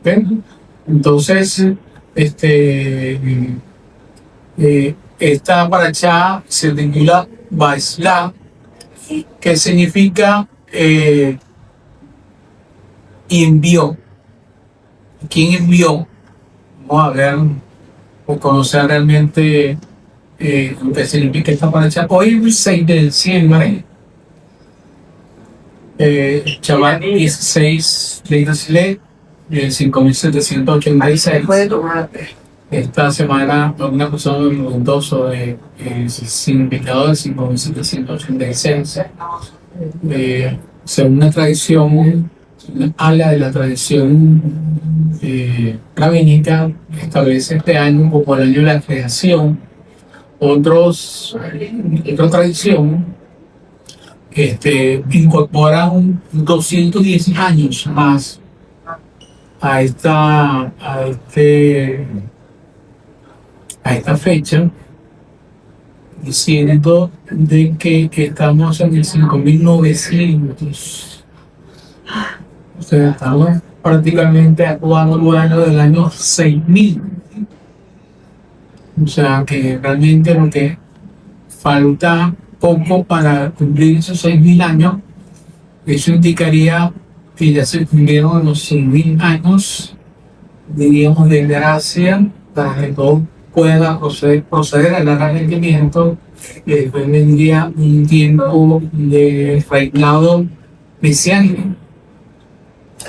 ¿Ven? Entonces, esta parachá se titula Baisla, que significa envió. ¿Quién envió? Vamos a ver o conocer realmente lo que significa esta parachá. Hoy el 6 de diciembre, Shabbat 16 de Isle, 5786. Esta semana una persona me preguntó sobre el significado del 5786. Según una tradición, habla de la tradición rabínica, establece este año como el año de la creación. Otra tradición incorporan 210 años más a esta fecha, diciendo de que estamos en el 5900. O sea, estamos prácticamente actuando el año del año 6000. O sea, que realmente lo que falta poco para cumplir esos 6000 años, eso indicaría que ya se cumplieron los 6000 años, diríamos, de gracia para que todo pueda proceder al arrepentimiento, y después vendría un tiempo de reinado mesiánico.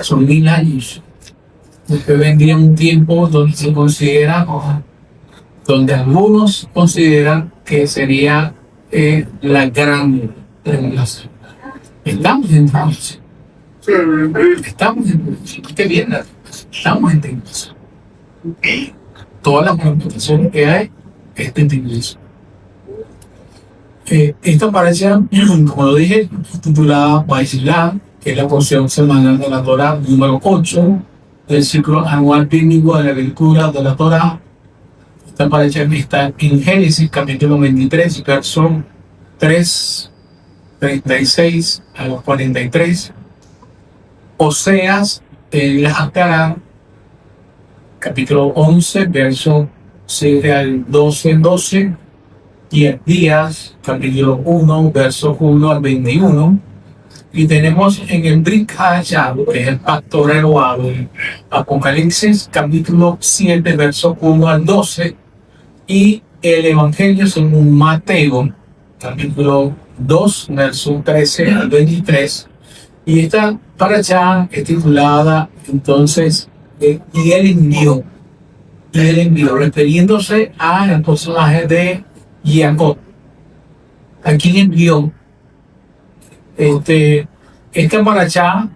Son 1000 años. Después vendría un tiempo donde se considera, donde algunos consideran que sería la gran tribulación. Estamos en tribulación. Estamos en tribulación. Qué bien, estamos en tribulación. Todas las manifestaciones que hay es de tribulación. Esta parasha, como lo dije, titulada Baisilá, que es la porción semanal de la Torah número 8 del ciclo anual bíblico de la lectura de la Torah. Esta parasha está en Génesis capítulo 23, verso 36 a los 43. Oseas en la Hakara, capítulo 11, verso 7 al 12. 10 días, capítulo 1, verso 1 al 21. Y tenemos en el Brit Hadashah, que es el pacto renovado, Apocalipsis, capítulo 7, verso 1 al 12. Y el Evangelio según Mateo, capítulo 2, verso 13 al 23. Y esta parashá es titulada entonces y él envió, refiriéndose al personaje de Jacob. ¿A quién envió? Esta parashá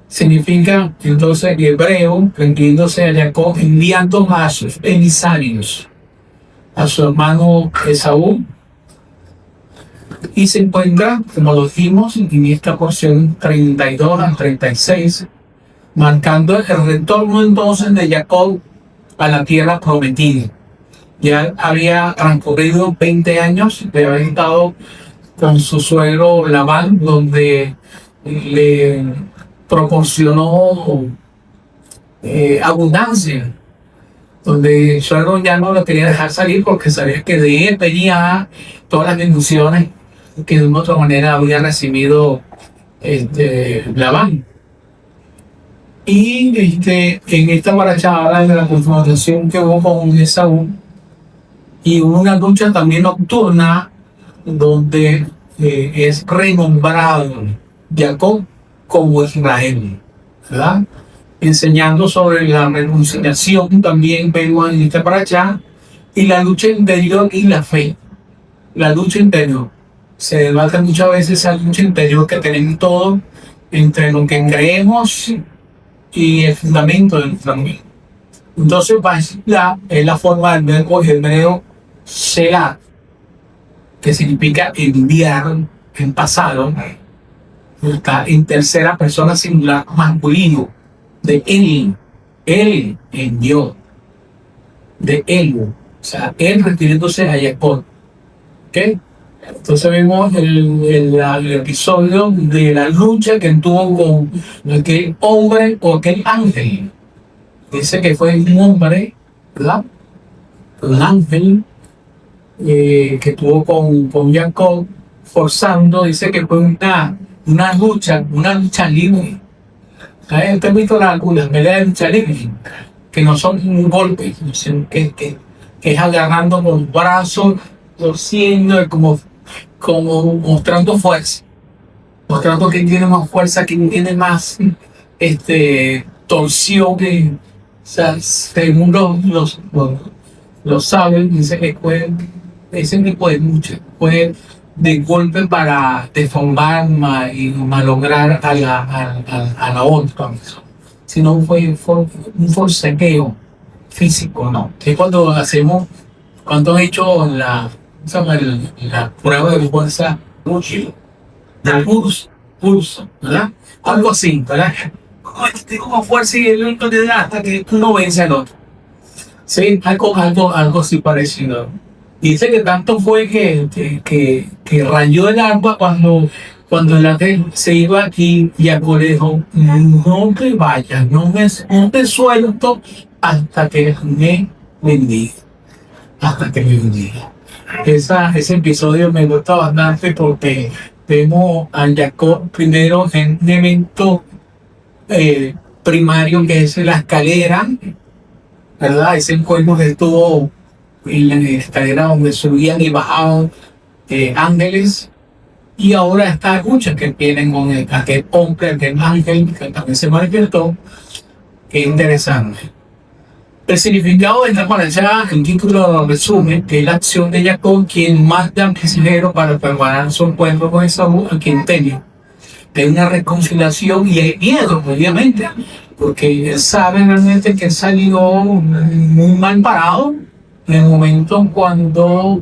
significa entonces en hebreo, refiriéndose a Jacob, enviando a sus emisarios, a su hermano Esaú, y se encuentra, como lo dijimos, en esta porción 32 al 36, marcando el retorno entonces de Jacob a la tierra prometida. Ya había transcurrido 20 años de haber estado con su suegro Labán, donde le proporcionó abundancia, donde el suegro ya no lo quería dejar salir porque sabía que de él venía todas las bendiciones que de una otra manera había recibido Labán. Y en esta parashá habla de la confrontación que hubo con Esaú y una lucha también nocturna donde es renombrado Jacob como Israel, ¿verdad? Enseñando sobre la reconciliación también vemos en esta parashá, y la lucha interior y la fe. La lucha interior. Se debate muchas veces esa lucha interior que tenemos todos entre lo que creemos y el fundamento de nuestra vida. Entonces, Baisla es la forma del verbo hebreo Shelah, que significa enviar en pasado, está en tercera persona singular masculino, de él envió, de él, o sea, él refiriéndose a Jacob. ¿Okay? Entonces vemos el episodio de la lucha que tuvo con aquel hombre o aquel ángel. Dice que fue un hombre, ¿verdad? Un ángel que estuvo con Jacob forzando, dice que fue una lucha libre. ¿Sabes? ¿Usted ha visto las peleas de lucha libre? Que no son un golpe, sino que es agarrando con los brazos, torciendo, como mostrando fuerza, mostrando que tiene más fuerza, que tiene más torsión, o sea, según los sabios, dice que fue ese tipo de lucha, fue de golpe para deformar y malograr a la otra, sino fue un forcejeo físico, ¿no? Es cuando han hecho la prueba de fuerza, del pulso, ¿verdad? Algo así, ¿verdad? Como fuerza y el otro le da hasta que uno vence al otro. Sí, algo así parecido. Dice que tanto fue que rayó el agua cuando el ángel se iba y Jacob le dijo, no te vayas, no te suelto hasta que me bendiga. Hasta que me bendiga. Ese episodio me gusta bastante porque vemos a Jacob primero en un evento primario que es la escalera, ¿verdad? Ese encuentro que estuvo en la escalera donde subían y bajaban ángeles, y ahora estas luchas que tienen con aquel hombre, aquel ángel que también se manifestó. Qué interesante. El significado de esta palabra, el título lo resume, que es la acción de Jacob, quien manda al prisionero para preparar su encuentro con Esaú, a quien teme. Hay una reconciliación y hay miedo, obviamente, porque él sabe realmente que salió muy mal parado en el momento cuando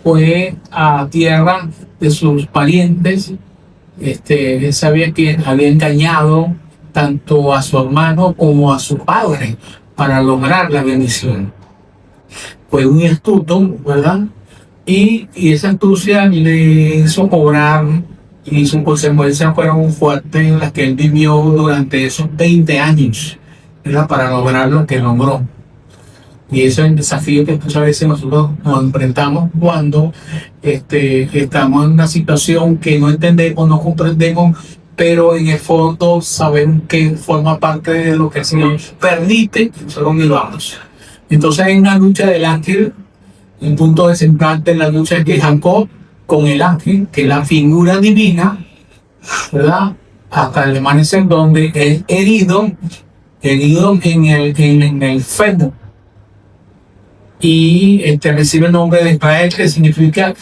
fue a tierra de sus parientes. Él sabía que había engañado tanto a su hermano como a su padre para lograr la bendición. Fue un astuto, ¿verdad? Y esa astucia le hizo cobrar, y sus consecuencias fueron fuertes en las que él vivió durante esos 20 años, ¿verdad? Para lograr lo que logró. Y ese es el desafío que muchas veces nosotros nos enfrentamos cuando estamos en una situación que no entendemos, no comprendemos, pero en el fondo sabemos que forma parte de lo que el Señor permite que nosotros vivamos. Entonces hay una lucha del ángel, un punto de centrante en la lucha de Jacob con el ángel, que es la figura divina, ¿verdad? Hasta el amanecer, donde es herido en el fémur, y recibe el nombre de Israel, que significa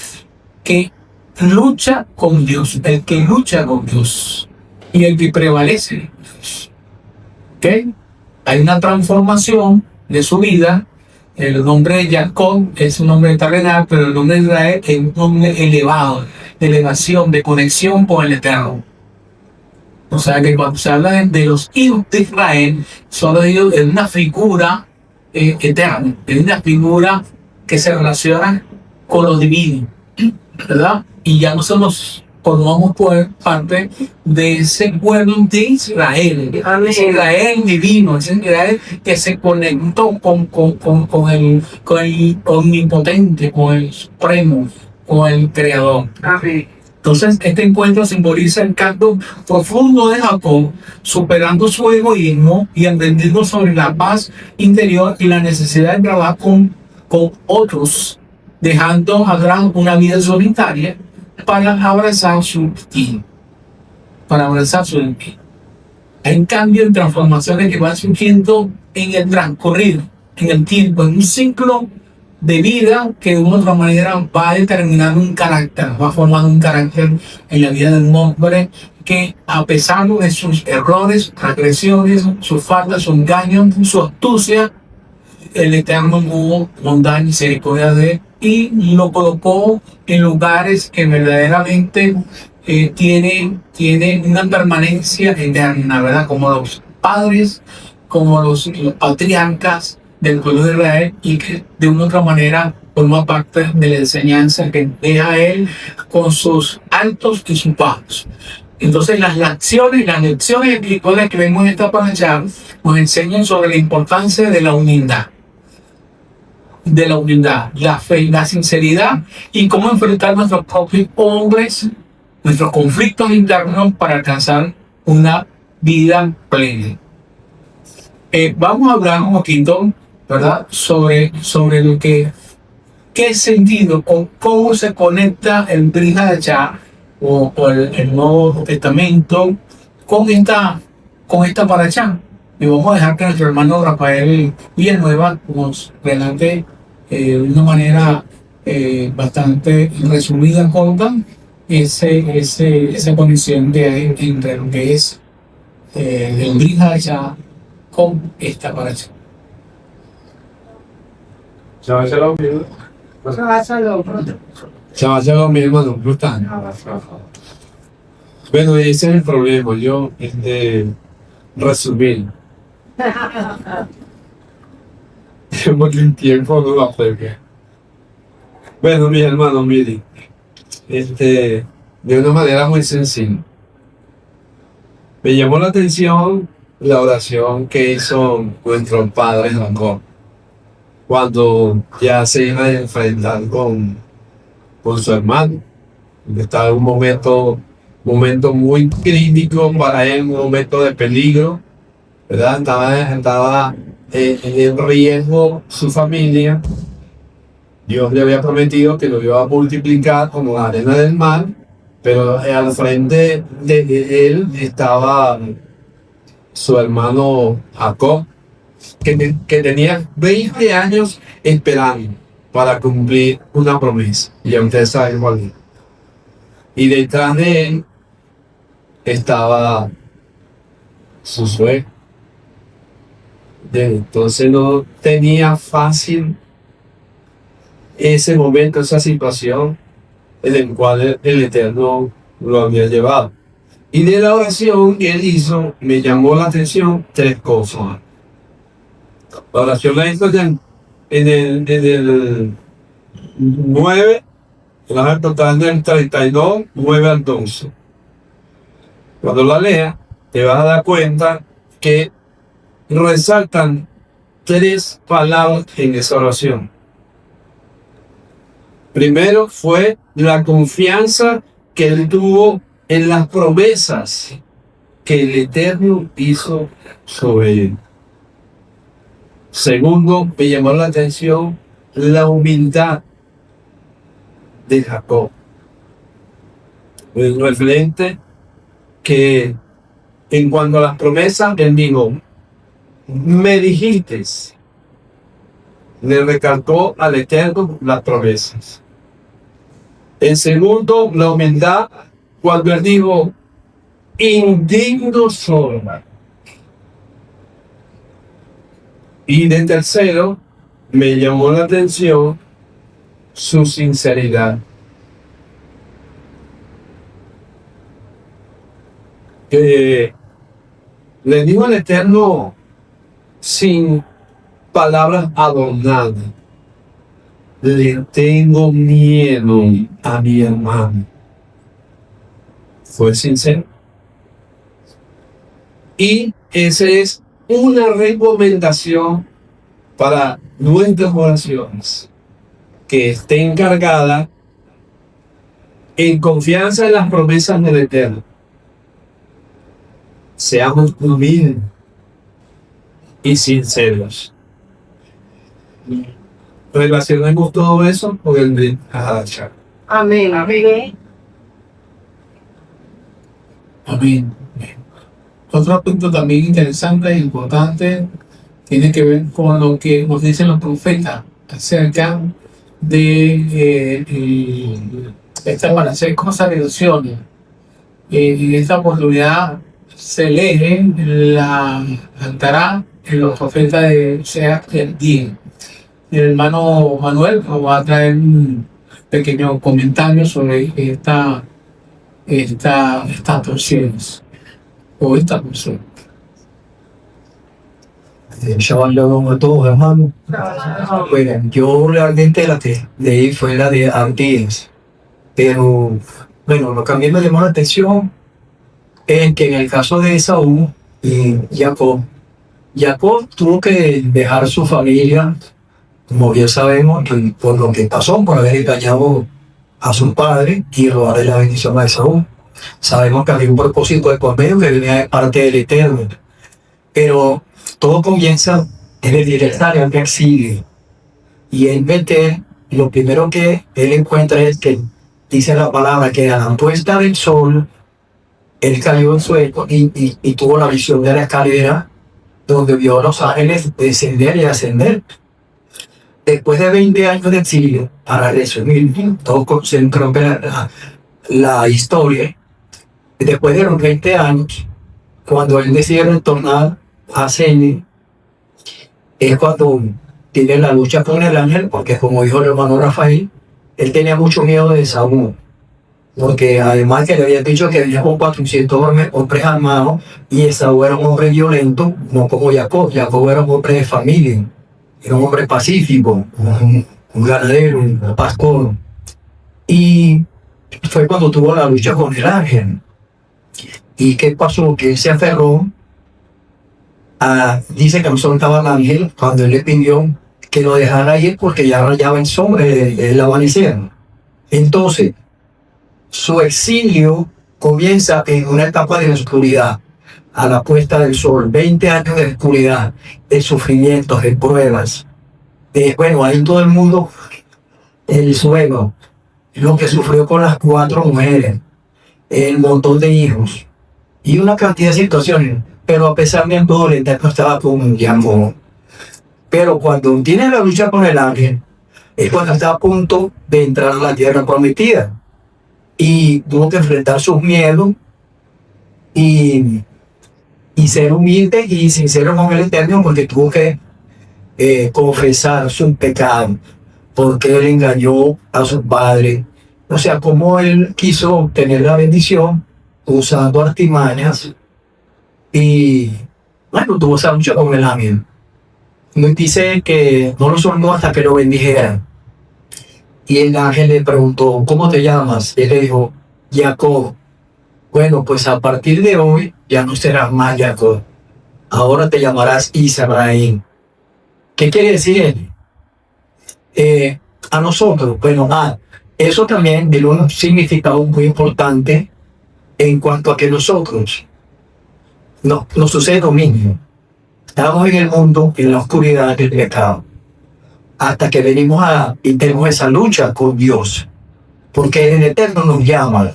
que lucha con Dios, el que lucha con Dios y el que prevalece. ¿Okay? Hay una transformación de su vida. El nombre de Jacob es un nombre terrenal, pero el nombre de Israel es un nombre elevado, de elevación, de conexión con el Eterno. O sea que cuando se habla de los hijos de Israel, son ellos en una figura eterna, en una figura que se relaciona con lo divino, ¿verdad? Y ya nosotros formamos parte de ese pueblo de Israel, ese Israel divino, ese Israel que se conectó con el omnipotente, con el supremo, con el creador. Amén. Entonces, este encuentro simboliza el canto profundo de Jacob, superando su egoísmo y entendiendo sobre la paz interior y la necesidad de trabajar con otros, dejando atrás una vida solitaria para abrazar su destino. Hay un cambio en transformaciones que van surgiendo en el transcurrir, en el tiempo, en un ciclo de vida que de una u otra manera va determinando un carácter, va formando un carácter en la vida de un hombre que, a pesar de sus errores, agresiones, sus faltas, sus engaños, su astucia, el Eterno hubo bondad y misericordia de él y lo colocó en lugares que verdaderamente tienen una permanencia eterna, ¿verdad? Como los padres, como los patriarcas del pueblo de Israel, y que de una u otra manera forma parte de la enseñanza que deja él con sus altos y sus bajos. Entonces las lecciones espirituales que vemos en esta paracha nos enseñan sobre la importancia de la humildad, la fe, la sinceridad y cómo enfrentar nuestros propios hombres, nuestros conflictos internos para alcanzar una vida plena. Vamos a hablar un poquito, ¿verdad?, sobre lo que qué sentido o cómo se conecta el Brit Hadashah o el Nuevo Testamento con esta paracha. Y vamos a dejar que nuestro hermano Rafael Villanueva nos relate de una manera bastante resumida, corta, esa conexión entre lo que es el Brit Hadashah con esta paracha. Shabbat Shalom, mi hermano. Shabbat Shalom, mi hermano. ¿Cómo están? Bueno, ese es el problema. Yo, resumir. Porque el tiempo no lo acerca. Bueno, mis hermanos, miren. De una manera muy sencilla. Me llamó la atención la oración que hizo nuestro padre Jacob cuando ya se iba a enfrentar con su hermano. Estaba en un momento muy crítico para él, un momento de peligro, ¿verdad? Estaba en riesgo su familia. Dios le había prometido que lo iba a multiplicar como la arena del mar, pero al frente de él estaba su hermano Jacob, que tenía 20 años esperando para cumplir una promesa. Y ya ustedes saben cuál es. Y detrás de él estaba su suegro. Entonces no tenía fácil ese momento, esa situación en el cual el Eterno lo había llevado. Y de la oración que él hizo, me llamó la atención 3 cosas. La oración la hizo en el 9, el total del 32, 9 al 12. Cuando la leas, te vas a dar cuenta que resaltan 3 palabras en esa oración. Primero fue la confianza que él tuvo en las promesas que el Eterno hizo sobre él. Segundo, me llamó la atención la humildad de Jacob. El referente que en cuanto a las promesas, él dijo, me dijiste, le recalcó al Eterno las promesas. En segundo, la humildad, cuando él dijo, indigno soy. Y de tercero, me llamó la atención su sinceridad. Que le dijo al Eterno sin palabras adornadas, le tengo miedo a mi hermano. Fue sincero. Y esa es una recomendación para nuestras oraciones, que esté encargada en confianza en las promesas del Eterno. Seamos humildes y sinceros. Relacionemos todo eso con el Brit Hadashah. Amén. Amén. Amén. Otro aspecto también interesante e importante tiene que ver con lo que nos dicen los profetas acerca de esta para hacer consagraciones. En esta oportunidad se lee la Antará en los profetas de Seat el 10. El hermano Manuel nos va a traer un pequeño comentario sobre estas porciones o esta porción. Shabbat Shalom a todos, hermanos. Bueno, yo realmente la que leí fue la de Abdías, pero bueno, lo que a mí me llamó la atención en que en el caso de Esaú y Jacob, Jacob tuvo que dejar su familia, como bien sabemos, por lo que pasó, por haber engañado a su padre y robarle la bendición a Esaú. Sabemos que había un propósito de por medio que venía de parte del Eterno. Pero todo comienza en el directorio que él sigue. Y en Betel, lo primero que él encuentra es que dice la palabra que a la puesta del sol, él cayó en sueño y tuvo la visión de la escalera donde vio a los ángeles descender y ascender. Después de 20 años de exilio, para resumir, todo creo que la historia, después de los 20 años, cuando él decide retornar a Ceni, es cuando tiene la lucha con el ángel, porque como dijo el hermano Rafael, él tenía mucho miedo de Saúl, porque además que le había dicho que venía con 400 hombres armados, y Esaú era un hombre violento, no como Jacob. Jacob era un hombre de familia, era un hombre pacífico, un ganadero, un pastor. Y fue cuando tuvo la lucha con el ángel. ¿Y qué pasó? Que él se aferró dice que no soltaba al ángel cuando él le pidió que lo dejara ir porque ya rayaba el sol, el amanecer. Entonces, su exilio comienza en una etapa de oscuridad, a la puesta del sol, 20 años de oscuridad, de sufrimientos, de pruebas. Bueno, ahí todo el mundo, el suelo, lo que sufrió con las 4 mujeres, el montón de hijos y una cantidad de situaciones. Pero a pesar de todo, el Eterno estaba con Jacob. Pero cuando tiene la lucha con el ángel, es cuando está a punto de entrar a la tierra prometida. Y tuvo que enfrentar sus miedos y ser humilde y sincero con el Eterno, porque tuvo que confesar su pecado, porque él engañó a su padre. O sea, como él quiso obtener la bendición usando artimañas. Y bueno, tuvo esa lucha con el ángel. Nos dice que no lo soltó hasta que lo bendijera. Y el ángel le preguntó, ¿cómo te llamas? Y él le dijo, Jacob. Bueno, pues a partir de hoy ya no serás más Jacob. Ahora te llamarás Israel. ¿Qué quiere decir él? A nosotros, bueno, eso también tiene un significado muy importante en cuanto a que nosotros nos sucede lo mismo. Estamos en el mundo, en la oscuridad del pecado, hasta que venimos y tenemos esa lucha con Dios, porque el Eterno nos llama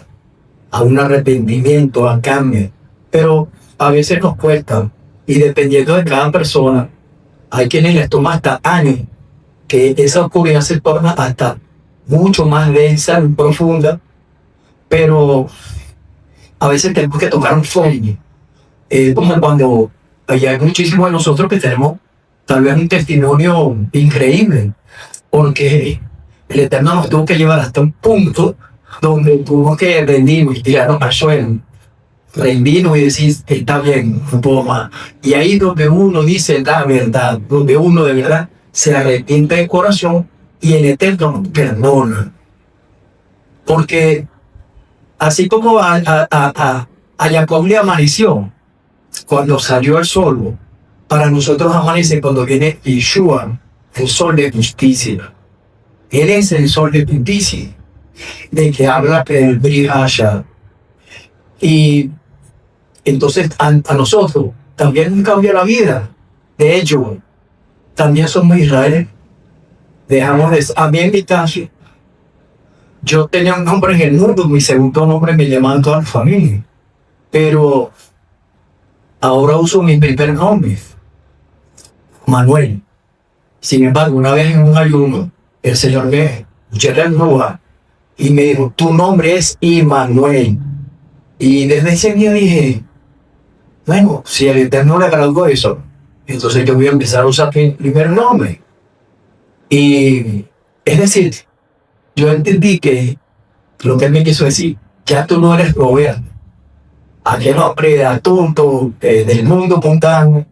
a un arrepentimiento, a cambio, pero a veces nos cuesta, y dependiendo de cada persona, hay quienes les toma hasta años, que esa oscuridad se torna hasta mucho más densa y profunda, pero a veces tenemos que tocar un fondo. Como cuando hay muchísimos de nosotros que tenemos tal vez un testimonio increíble, porque el Eterno nos tuvo que llevar hasta un punto donde tuvo que rendirnos y tirarnos al suelo, rendirnos y decir, está bien, un poco más. Y ahí donde uno dice la verdad, donde uno de verdad se arrepiente de corazón y el Eterno nos perdona. Porque así como a Jacob le amaneció cuando salió el sol, para nosotros amanece cuando viene Yeshua, el sol de justicia. Él es el sol de justicia, de que habla el Brihasha. Y entonces a nosotros también nos cambia la vida. De hecho, también somos Israel. Dejamos de... A mí en mi caso, yo tenía un nombre en el mundo, mi segundo nombre me llamaban toda la familia. Pero ahora uso mi primer nombre, Manuel. Sin embargo, una vez en un ayuno, el Señor me escuchó y me dijo, tu nombre es Immanuel. Y desde ese día dije, bueno, si el Eterno le agradó eso, entonces yo voy a empezar a usar mi primer nombre. Y es decir, yo entendí que lo que él me quiso decir, ya tú no eres Roberto, aquel hombre tonto del mundo puntano,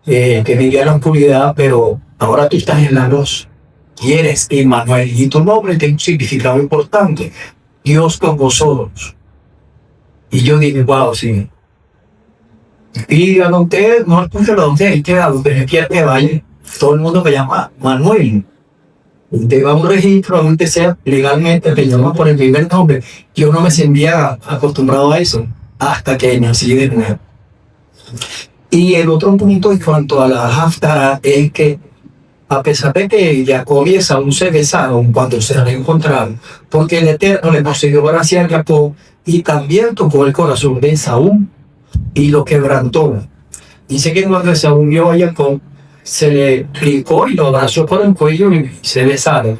que vivía en la oscuridad, pero ahora tú estás en la luz y eres Immanuel. Y tu nombre tiene un significado importante, Dios con vosotros. Y yo dije, wow, sí. Y a donde, no escucho a donde, es que a donde quiera que vaya, todo el mundo me llama Manuel. Usted va a un registro, a donde sea, legalmente te llama por el primer nombre. Yo no me sentía acostumbrado a eso hasta que nací de nuevo. Y el otro punto en cuanto a la Haftarah es que, a pesar de que Jacob y Esaú se besaron cuando se reencontraron, porque el Eterno le concedió gracia a Jacob y también tocó el corazón de Esaú y lo quebrantó. Dice que cuando Esaú vio a Jacob, se le brincó y lo abrazó por el cuello y se besaron.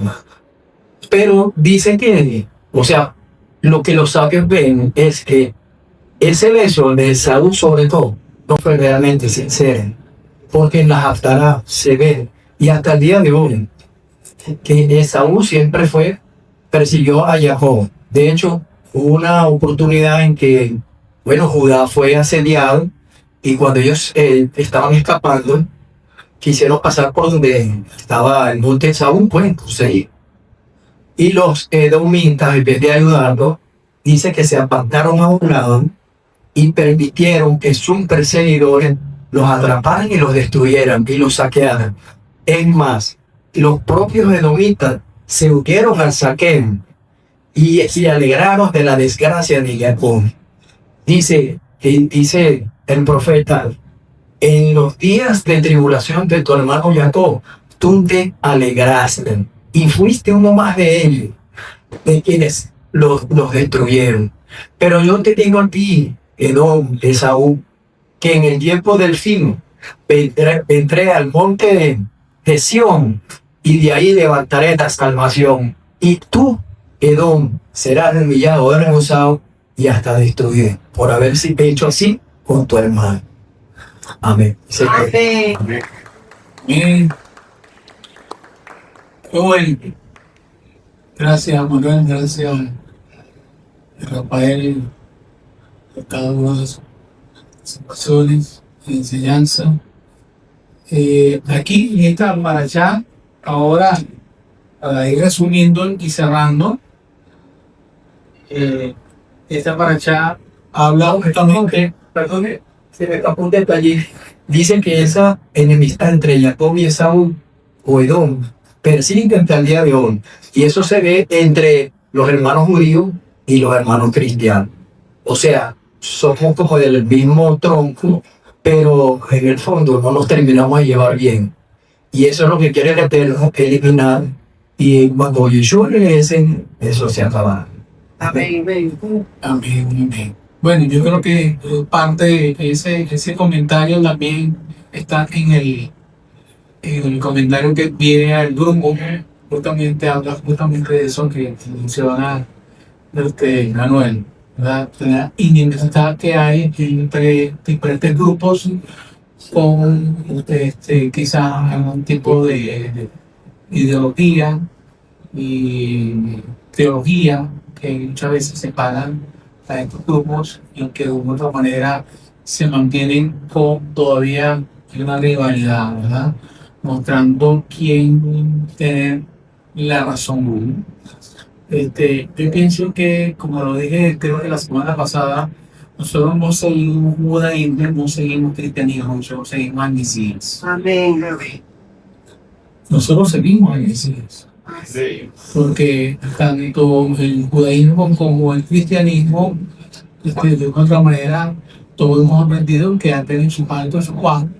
Pero dice que, o sea, lo que los sabios ven es que ese beso de Esaú sobre todo no fue realmente sincero, porque en la Haftarah se ve, y hasta el día de hoy, que Esaú siempre persiguió a Jacob. De hecho, hubo una oportunidad en que, bueno, Judá fue asediado, y cuando ellos estaban escapando, quisieron pasar por donde estaba el monte de Saúl, pues, Seir. Y los edomitas, en vez de ayudarlo, dice que se apartaron a un lado y permitieron que sus perseguidores los atraparan y los destruyeran y los saquearan. Es más, los propios edomitas se unieron al saqueo y se alegraron de la desgracia de Jacob. Dice el profeta, en los días de tribulación de tu hermano Jacob, tú te alegraste y fuiste uno más de ellos, de quienes los destruyeron. Pero yo te digo a ti, Edom, Esaú, que en el tiempo del fin vendré al monte de Sión y de ahí levantaré la salvación. Y tú, Edom, serás humillado, avergonzado y hasta destruido por haber hecho así con tu hermano. Amén. Amén. Bien. Qué bueno. Gracias, Manuel. Gracias, Rafael, por cada una de sus situaciones y enseñanza. Aquí en esta paracha, ahora, para ir resumiendo y cerrando, esta paracha habla justamente. Perdone, se me escapó un detalle. Dicen que esa enemistad entre Jacob y Esaú o Edom persiste hasta el día de hoy. Y eso se ve entre los hermanos judíos y los hermanos cristianos. O sea, somos como del mismo tronco, pero en el fondo no nos terminamos de llevar bien. Y eso es lo que quiere el Eterno, eliminar. Y cuando Yeshua regrese, eso se acaba. Amén. Amén, amén. Bueno, yo creo que parte de ese comentario también está en el comentario que viene al grupo. Justamente habla justamente de eso que menciona Manuel, ¿verdad? La inimistad que hay entre diferentes grupos con quizás algún tipo de ideología y teología que muchas veces separan a estos grupos y que de una u otra manera se mantienen con todavía una rivalidad, ¿verdad? Mostrando quién tiene la razón. Yo pienso que, como lo dije creo que la semana pasada, nosotros no seguimos judaísmo, no seguimos cristianismo, nosotros seguimos al Mesías. Amén. Nosotros seguimos al Mesías. Porque tanto el judaísmo como el cristianismo, de otra manera, todos hemos aprendido que han tenido su parte de su Juan,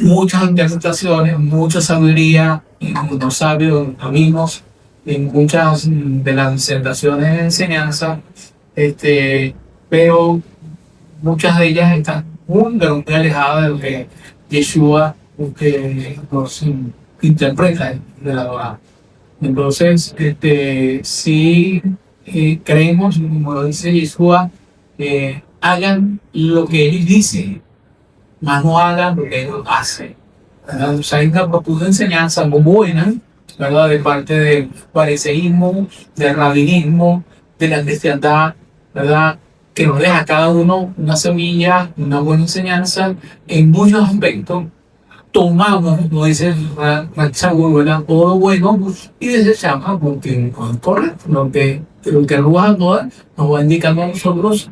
muchas interpretaciones, mucha sabiduría, los sabios, los caminos, en muchas de las disertaciones de enseñanza, pero muchas de ellas están muy alejadas de lo que Yeshua nos interpreta de la Torah. Entonces, sí creemos, como lo dice Yeshua, hagan lo que él dice, más no hagan lo que él hace. ¿Verdad? O sea, hay una propuesta de enseñanza muy buena, ¿verdad? De parte del fariseísmo, del rabinismo, de la cristiandad, ¿verdad? Que nos deja a cada uno una semilla, una buena enseñanza en muchos aspectos, tomamos, como dice Rachago, ¿verdad? Todo lo bueno y desechamos porque no es correcto. Lo que Ruach nos va indicando a nosotros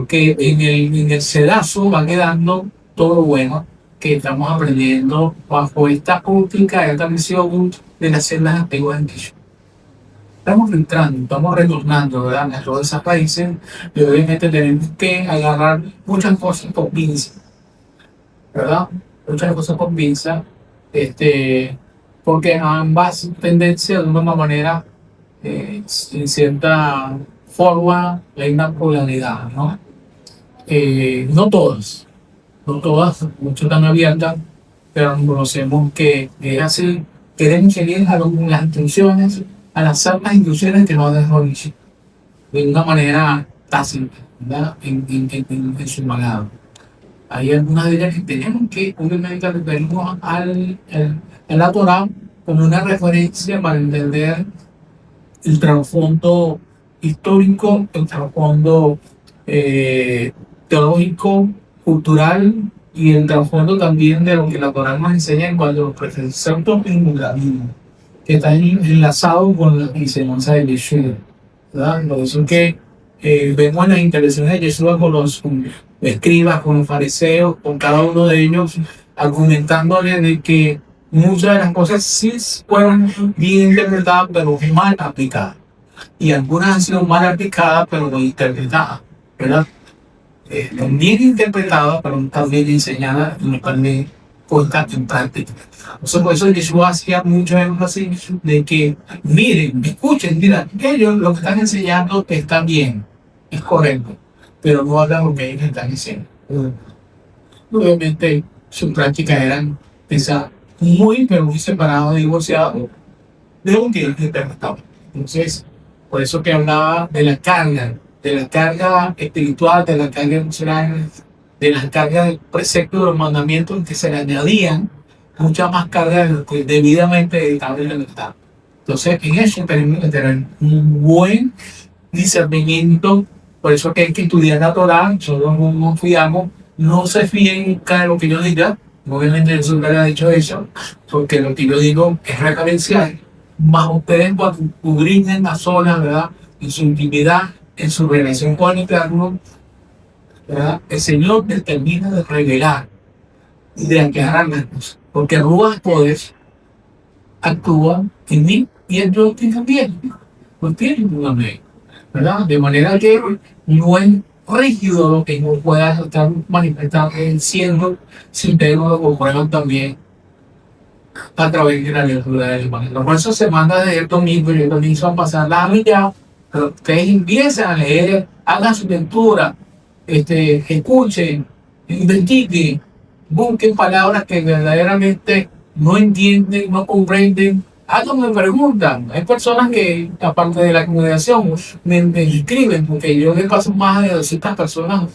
que en el sedazo va quedando todo lo bueno que estamos aprendiendo bajo esta óptica, esta misión de las celdas antiguas en Cristo. Estamos entrando, estamos retornando, ¿verdad? A todos esos países y obviamente tenemos que agarrar muchas cosas con pinzas, ¿verdad? Muchas cosas con pinzas, porque ambas tendencias de una manera, en cierta forma, hay una polaridad, ¿no? No todas, muchas están abiertas, pero conocemos que es así, queremos seguir a las instrucciones, a las santas instrucciones que nos dejó Nietzsche, de una manera tácita, ¿verdad? En su manada. Hay algunas de ellas que tenemos que, obviamente, referirnos a la Torah como una referencia para entender el trasfondo histórico, el trasfondo teológico, cultural y el trasfondo también de lo que la Torah nos enseña en cuanto a los preceptos y mandamientos, que está enlazado con la enseñanza de Yeshua, ¿verdad? Por eso que vemos las interacciones de Yeshua con los escribas, con los fariseos, con cada uno de ellos, argumentándole de que muchas de las cosas sí fueron bien interpretadas, pero mal aplicadas. Y algunas han sido mal aplicadas, pero no interpretadas, ¿verdad? Bien interpretadas, pero también enseñadas y no también puestas en práctica. Entonces, por eso Yeshua hacía mucho énfasis de que, miren, escuchen, digan, ellos lo que están enseñando está bien, es correcto, pero no hagan lo que ellos están diciendo. Obviamente, sus prácticas eran quizás pero muy separadas, divorciadas de lo que ellos interpretaban. Entonces, por eso que hablaba de la carga espiritual, de la carga emocional, de las cargas del precepto de los mandamientos que se le añadían mucha más carga de lo que debidamente dedicable en el Estado. Entonces, en eso tenemos que tener un buen discernimiento. Por eso que hay que estudiar la Torah. Nosotros no nos fiamos, no se fíen de lo que yo diga. Obviamente Jesús no le ha dicho eso, porque lo que yo digo es referencial. Más ustedes cuando escudriñen las zonas, ¿verdad? En su intimidad, en su relación con el Eterno, ¿verdad? El Señor termina de revelar y de aclarar las cosas. Porque Ruach Kodesh actúa en mí y en yo también. No tiene ninguna ley, ¿verdad? De manera que no es rígido lo que no pueda estar manifestando siendo, si ustedes no lo comprueban también a través de la lectura del Evangelio. Por eso se manda de el domingo y el domingo van a pasar la ya, pero ustedes empiezan a leer, hagan su lectura, escuchen, investiguen, busquen palabras que verdaderamente no entienden, no comprenden. Háganme preguntas. Hay personas que, aparte de la congregación, me escriben, porque yo le paso más de 200 personas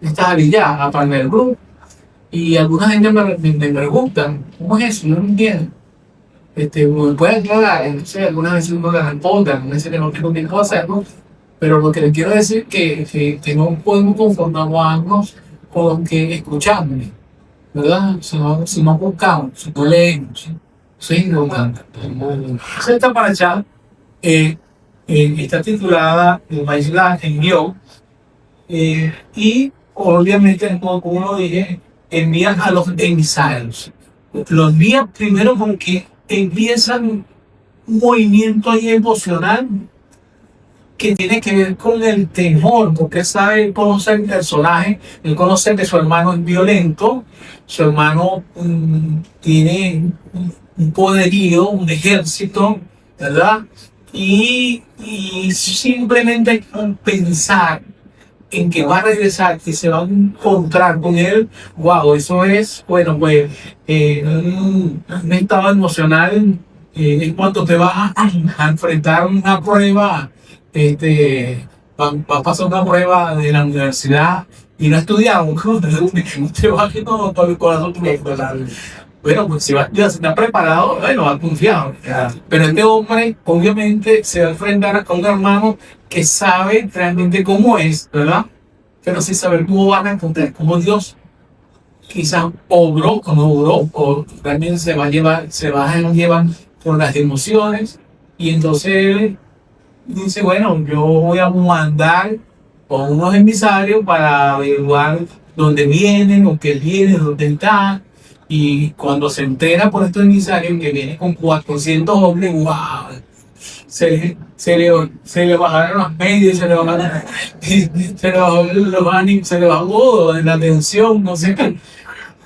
estas alilladas, aparte del grupo. Y alguna gente me preguntan, ¿cómo es eso? Yo no entiendo. ¿Me puede aclarar? Entonces, algunas veces uno le responde, algunas veces que no tengo tiempo de hacerlo. Pero lo que les quiero decir es que no podemos conformarnos con lo que escuchamos, ¿verdad? Si no buscamos, si no leemos, ¿sí? No tanto. Esta paracha está titulada Maisla envió, y obviamente, como lo dije, envían a los emisarios. Los envían primero porque empiezan un movimiento ahí emocional que tiene que ver con el temor, porque él conoce el personaje, él conoce que su hermano es violento, su hermano tiene un poderío, un ejército, ¿verdad? Y simplemente con pensar en que va a regresar, que se va a encontrar con él, wow, eso es, bueno, pues, un estado emocional en cuanto te vas a enfrentar una prueba. Va a pasar una prueba de la universidad y no estudiamos, no te va a todo el corazón. Bueno, pues si va a estudiar, si está preparado, bueno, va confiado. Pero este hombre, obviamente, se va a enfrentar a un hermano que sabe realmente cómo es, ¿verdad? Pero sin saber cómo van a encontrar, cómo Dios quizás obró o no obró, o realmente se va a llevar, llevan por las emociones, y entonces dice, bueno, yo voy a mandar con unos emisarios para averiguar dónde vienen, o qué vienen, dónde están. Y cuando se entera por estos emisarios que vienen con 400 hombres, ¡wow! Se le bajaron los medios, se le bajaron, se le bajó los ánimos, se le bajó la tensión, no sé qué.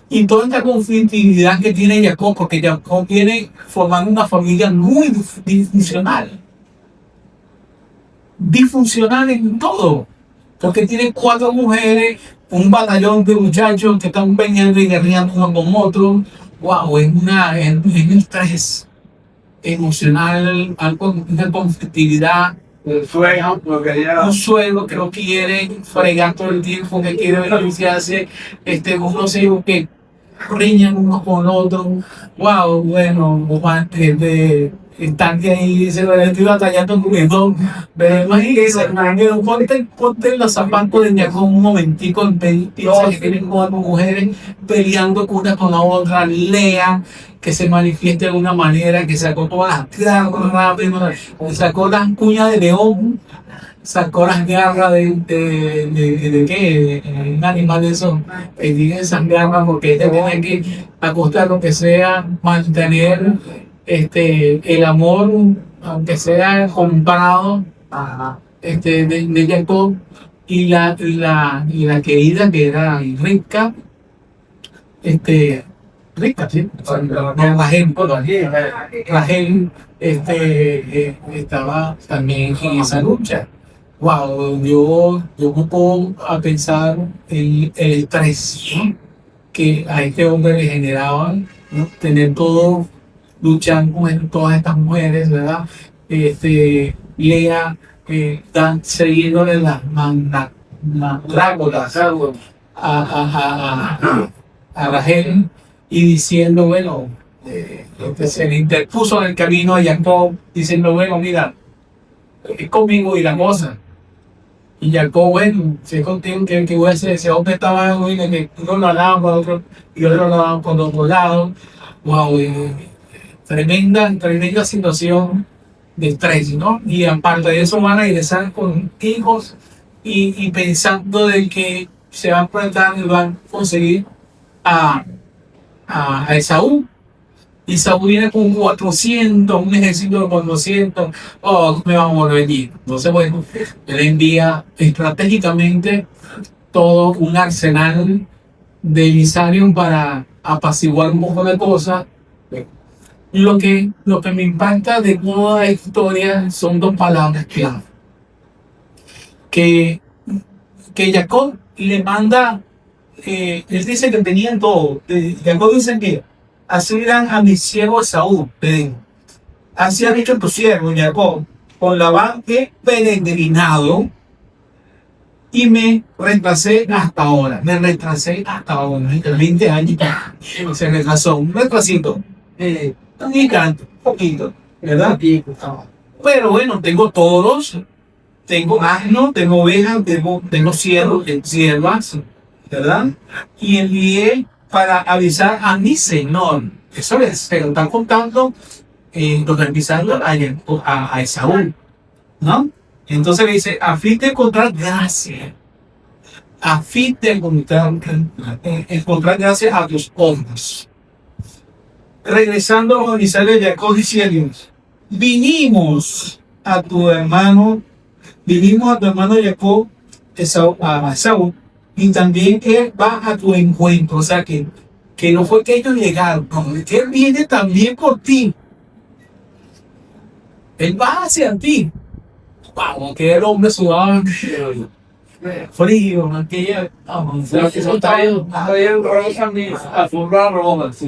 Y toda esta conflictividad que tiene Jacob, porque Jacob viene formando una familia muy disfuncional. Disfuncional en todo. Porque tiene 4 mujeres, un batallón de muchachos que están peleando y guerreando uno con otro. Wow, es un estrés emocional, una conflictividad. Un sueño, porque ya. Un suelo que no quiere fregar todo el tiempo, que quiere ver lo que se hace, unos hijos que riñan unos con otros. Wow, bueno, están que ahí dice, bueno, estoy batallando con esto, pero imagínense, hermano, ponte en los zapatos de Jacob un momentico, piensa que tienen 4 mujeres peleando una con la otra, Lea, que se manifiesta de una manera, que sacó todas las garras rápido, sacó las cuñas de león, sacó las garras de qué, un animal de eso, tiene esas garras porque ella tiene que acostar lo que sea, mantener el amor, aunque sea comprado, de Jacob, y la querida que era rica, rica, sí, no, Rachel, Rachel, estaba también en esa lucha. Wow, yo me pongo a pensar el estrés que a este hombre le generaba, ¿no? Tener todo, luchar con todas estas mujeres, ¿verdad? Lea, siguiéndole las mandrágoras a Rachel, y diciendo, bueno, se le interpuso en el camino a Jacob, diciendo, bueno, mira, es conmigo y la cosa. Y Jacob, bueno, si es contigo, que voy a hacer? Ese hombre estaba, que uno lo hablaba por otro y otro lo hablaba por otro lado. Wow, tremenda situación de estrés, ¿no? Y aparte de eso van a regresar con hijos y pensando de que se van a enfrentar y van a conseguir a Esaú. Y Saúl viene con 400, un ejército de 400. Oh, me vamos a venir. Entonces, bueno, él envía estratégicamente todo un arsenal de emisarios para apaciguar un poco de cosas. Lo que me impacta de toda la historia son 2 palabras clave. Que Jacob le manda, él dice que tenían todo. Jacob dice que así dirán a mi siervo Esaú, así ha dicho tu siervo Jacob, con Labán he peregrinado y me retrasé hasta ahora. 20 años se retrasó, un retrasito, ni tanto, poquito, ¿verdad? Pero bueno, tengo toros, tengo asno, tengo ovejas, tengo siervos, siervas, ¿verdad? Y envié para avisar a mi señor. Eso es, pero están contando los avisando a Esaú, ¿no? Entonces le dice, a fin de encontrar gracia, a fin de encontrar gracia a tus ojos. Regresando a los emisarios de Jacob diciendo, vinimos a tu hermano Jacob, a Esaú, y también él va a tu encuentro. O sea que no fue que ellos llegaron, no, que él viene también por ti. Él va hacia ti. Wow, que el hombre sudaba frío, aquella.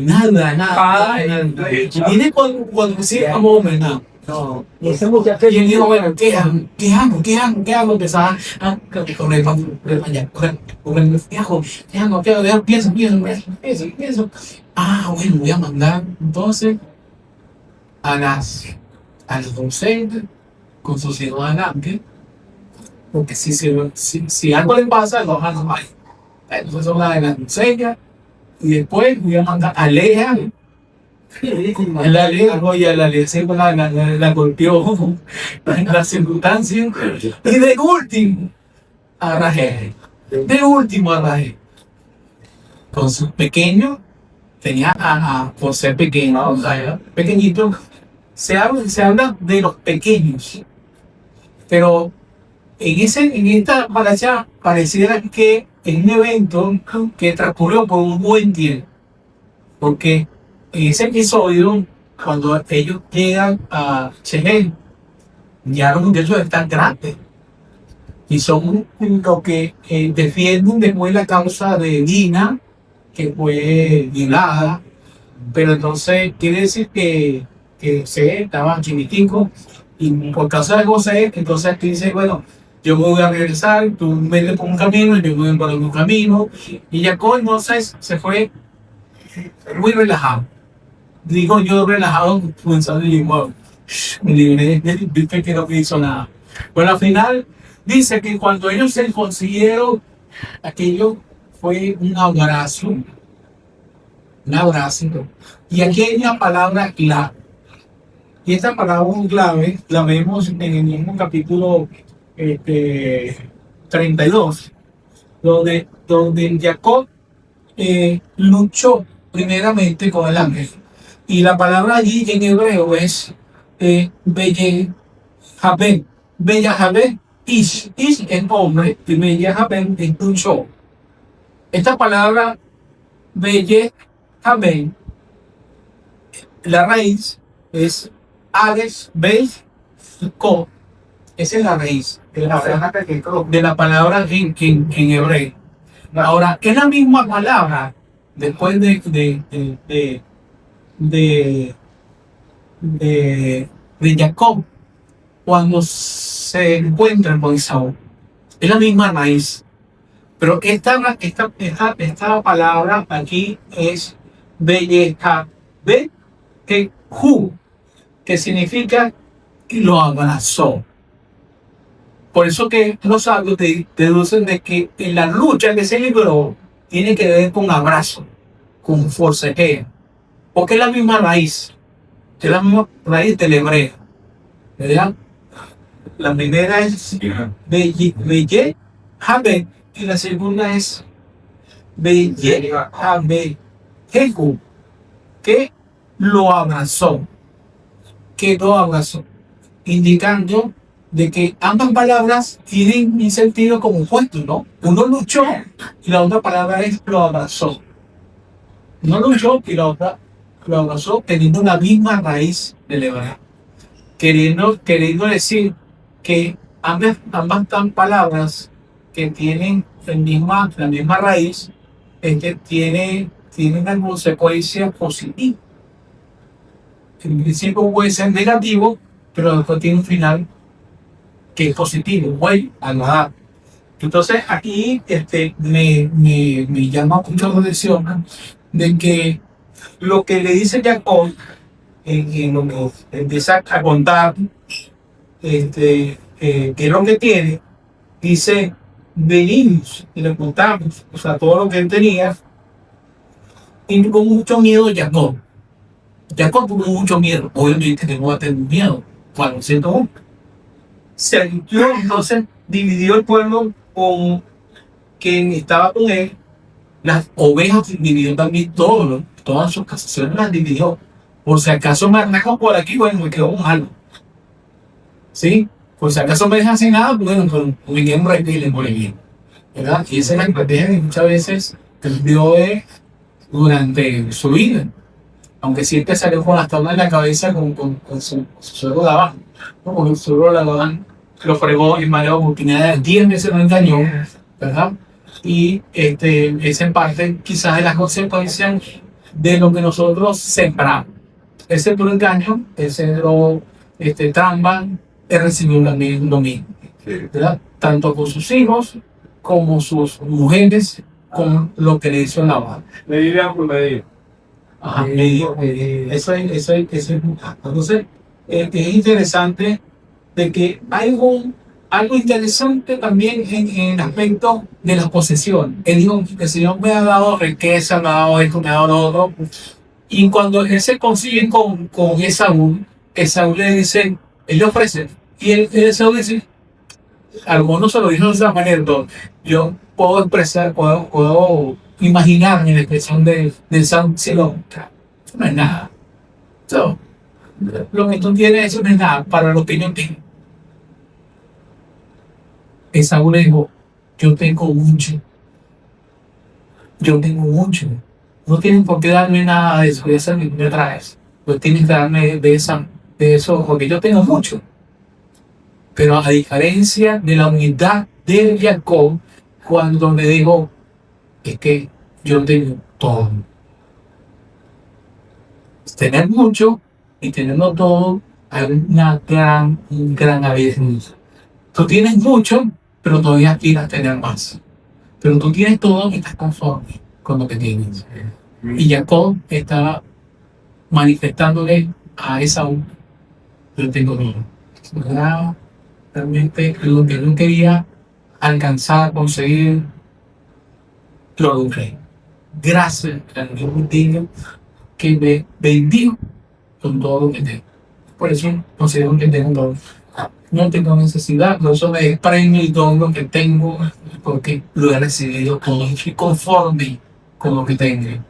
Nada. Viene cuando se hombre, no. Y él dijo, bueno, ¿qué hago? Empezaba con el pienso. Bueno, voy a mandar entonces a las doncellas con sus hijos adelante, porque si algo le pasa, los van a matar. Entonces son las de las doncellas y después voy a mandar a Lea. La Lea, oye, la Lea siempre la golpeó en las circunstancias. Y de último, a Rachel. De último a Rachel. Con sus pequeños, tenía por ser pequeño, o sea, pequeñito, se habla de los pequeños. Pero en esta paracha pareciera que es un evento que transcurrió por un buen tiempo. Porque en ese episodio, cuando ellos llegan a Shechem, ya los muchachos están grandes. Y son los que defienden después la causa de Dina, que fue violada. Pero entonces quiere decir que se estaban chiquiticos. Y por causa de José, entonces aquí dice, bueno, yo me voy a regresar, tú vete por un camino, yo me voy por otro camino. Y Jacob entonces se fue muy relajado. Digo yo relajado, pensando y wow, me libré, viste que no hizo nada. Bueno, al final dice que cuando ellos se consiguieron, aquello fue un abrazo. Un abrazo. Y aquí hay una palabra clave. Y esta palabra clave la vemos en el mismo capítulo 32, donde Jacob luchó primeramente con el ángel. Y la palabra allí en hebreo es Belle Haben. Bella Haben, Ish es hombre, y Bella Haben es luchó. Esta palabra Belle Haben, la raíz es Hades, Beis, Ko. Esa es la raíz de la palabra en hebreo. Ahora, es la misma palabra después de Jacob cuando se encuentran con Esaú. Es la misma raíz. Pero esta palabra aquí es Belleja, que Hu, que significa y lo abrazó. Por eso que los sabios te deducen de que en la lucha que se libró tiene que ver con abrazo, con forcejeo, porque es la misma raíz, es la misma raíz del hebreo, ¿verdad? La primera es Belle Habe y la segunda es Belle Habe Jehu, que lo abrazó, indicando de que ambas palabras tienen un sentido como opuesto, ¿no? Uno luchó y la otra palabra es lo abrazó. Uno luchó y la otra lo abrazó teniendo la misma raíz del hebreo. Queriendo decir que ambas palabras que tienen la misma raíz tienen una consecuencia positiva. En principio puede ser negativo, pero después tiene un final que es positivo, bueno, agradable. Entonces aquí me llama mucho la atención de que lo que le dice Jacob en lo que empieza a contar que es lo que tiene, dice venimos y le contamos, o sea, todo lo que él tenía, y con mucho miedo Jacob tuvo mucho miedo, obviamente que no va a tener miedo, 401. Se limpió, entonces dividió el pueblo con quien estaba con él, las ovejas dividió también todo, ¿no? Todas sus casaciones las dividió. Por si acaso me arranco por aquí, bueno, me quedó malo. ¿Sí? Por si acaso me dejan sin nada, bueno, con un rey y le pone bien. ¿Verdad? Y esa es la estrategia que muchas veces dio durante su vida. Aunque siempre salió con las tablas en la cabeza con su suegro de abajo. ¿No? Porque su suegro de abajo lo fregó en varias oportunidades, 10 veces lo engañó, ¿verdad? Y es en parte quizás de las consecuencias de lo que nosotros sembramos. Ese puro engaño, ese trampa, él recibió también lo mismo, ¿verdad? Tanto con sus hijos como sus mujeres, con lo que le hizo Nabal. Medida por medida. Ajá, eso es. Entonces, es interesante de que hay algo interesante también en el aspecto de la posesión. Él dijo que el Señor me ha dado riqueza, me ha dado esto, me ha dado lo otro. Y cuando él se consigue con Esaú le dice, él le ofrece. Y Esaú dice, a lo mejor no se lo dijo de esa manera, entonces, yo puedo expresar, puedo imaginarme la expresión de Esaú, si no, eso no es nada. So, lo que tú tienes, eso no es nada para lo que yo tengo. Esaú le dijo, yo tengo mucho, yo tengo mucho. No tienen por qué darme nada de eso, de esa que me traes. Pues tienes que darme de eso, porque yo tengo mucho. Pero a diferencia de la humildad de Jacob, cuando le dijo, es que yo tengo todo. Tener mucho y tenerlo todo, hay un gran abismo. Tú tienes mucho, pero todavía quieres tener más. Pero tú tienes todo y estás conforme con lo que tienes. Y Jacob estaba manifestándole a Esaú, yo tengo todo. Era realmente lo que no quería alcanzar, conseguir, lo logré. Gracias al Dios mío que me bendijo con todo lo que tengo. Por eso considero que tengo todo. No tengo necesidad, no solo me premio todo lo que tengo, porque lo he recibido todo, estoy conforme con lo que tengo.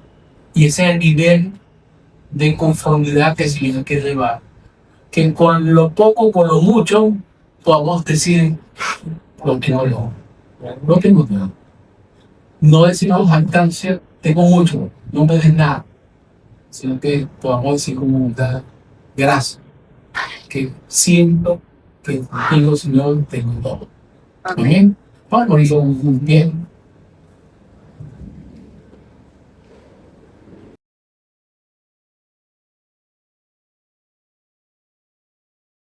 Y ese es el nivel de conformidad que el Señor quiere llevar. Que con lo poco, con lo mucho, podamos decir, lo tengo todo. No tengo todo. No decimos jactancia, tengo mucho, no me des nada. Sino que podamos decir como humildad, gracias. Que siento que digo, Señor, tengo todo. Amén. Vamos a morir bien.